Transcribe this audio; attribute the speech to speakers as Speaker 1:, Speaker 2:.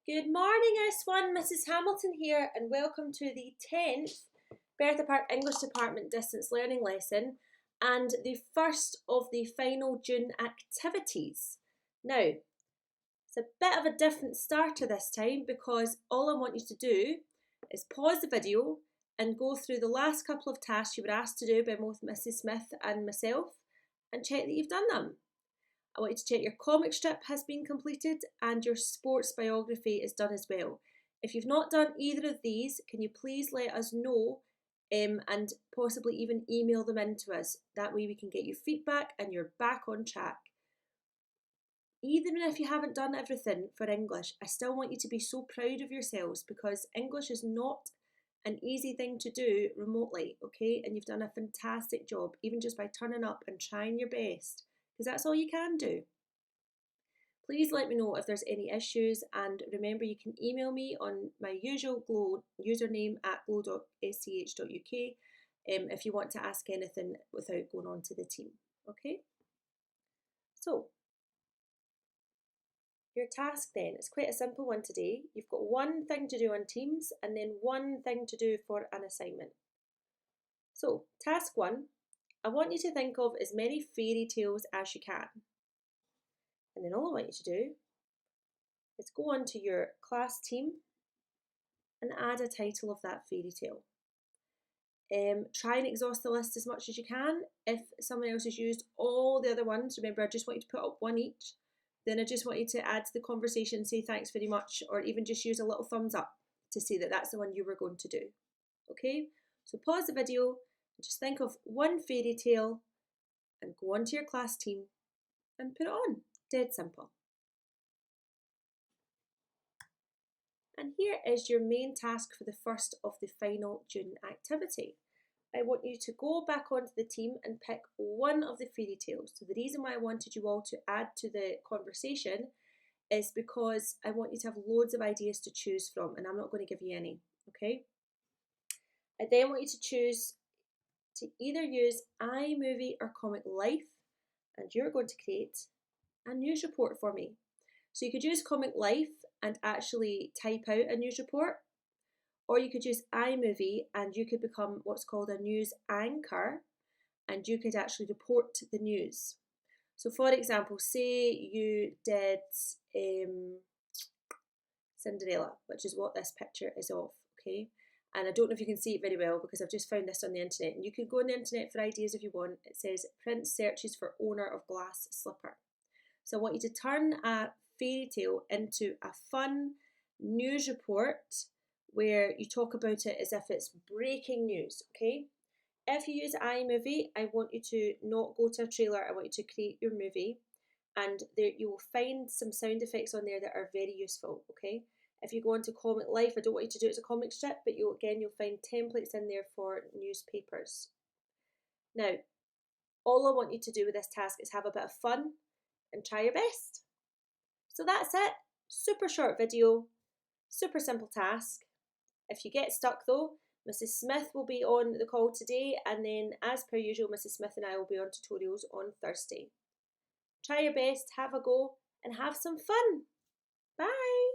Speaker 1: Good morning, S1. Mrs. Hamilton here, and welcome to the 10th Bertha Park English Department distance learning lesson and the first of the final June activities. Now, it's a bit of a different starter this time because all I want you to do is pause the video and go through the last couple of tasks you were asked to do by both Mrs. Smith and myself and check that you've done them. I want you to check your comic strip has been completed and your sports biography is done as well. If you've not done either of these, can you please let us know and possibly even email them in to us? That way we can get you feedback and you're back on track. Even if you haven't done everything for English, I still want you to be so proud of yourselves because English is not an easy thing to do remotely, okay? And you've done a fantastic job, even just by turning up and trying your best, because that's all you can do. Please let me know if there's any issues, and remember you can email me on my usual Glow username at glow.sch.uk if you want to ask anything without going on to the team, okay? So, your task then, it's quite a simple one today. You've got one thing to do on Teams and then one thing to do for an assignment. So, task one, I want you to think of as many fairy tales as you can. And then all I want you to do is go on to your class team and add a title of that fairy tale. Try and exhaust the list as much as you can. If someone else has used all the other ones, remember I just want you to put up one each. Then I just want you to add to the conversation, say thanks very much, or even just use a little thumbs up to say that that's the one you were going to do. Okay, so pause the video and just think of one fairy tale and go onto your class team and put it on. Dead simple. And here is your main task for the first of the final June activity. I want you to go back onto the team and pick one of the fairy tales. So the reason why I wanted you all to add to the conversation is because I want you to have loads of ideas to choose from, and I'm not going to give you any, okay? I then want you to choose to either use iMovie or Comic Life, and you're going to create a news report for me. So you could use Comic Life and actually type out a news report, or you could use iMovie and you could become what's called a news anchor and you could actually report the news. So for example, say you did Cinderella, which is what this picture is of, okay? And I don't know if you can see it very well because I've just found this on the internet. And you can go on the internet for ideas if you want. It says Prince searches for owner of glass slipper. So I want you to turn a fairy tale into a fun news report where you talk about it as if it's breaking news, okay? If you use iMovie, I want you to not go to a trailer, I want you to create your movie, and there you will find some sound effects on there that are very useful, okay? If you go into Comic Life, I don't want you to do it as a comic strip, but you'll find templates in there for newspapers. Now, all I want you to do with this task is have a bit of fun and try your best. So that's it. Super short video, super simple task. If you get stuck though, Mrs. Smith will be on the call today, and then as per usual, Mrs. Smith and I will be on tutorials on Thursday. Try your best, have a go, and have some fun. Bye!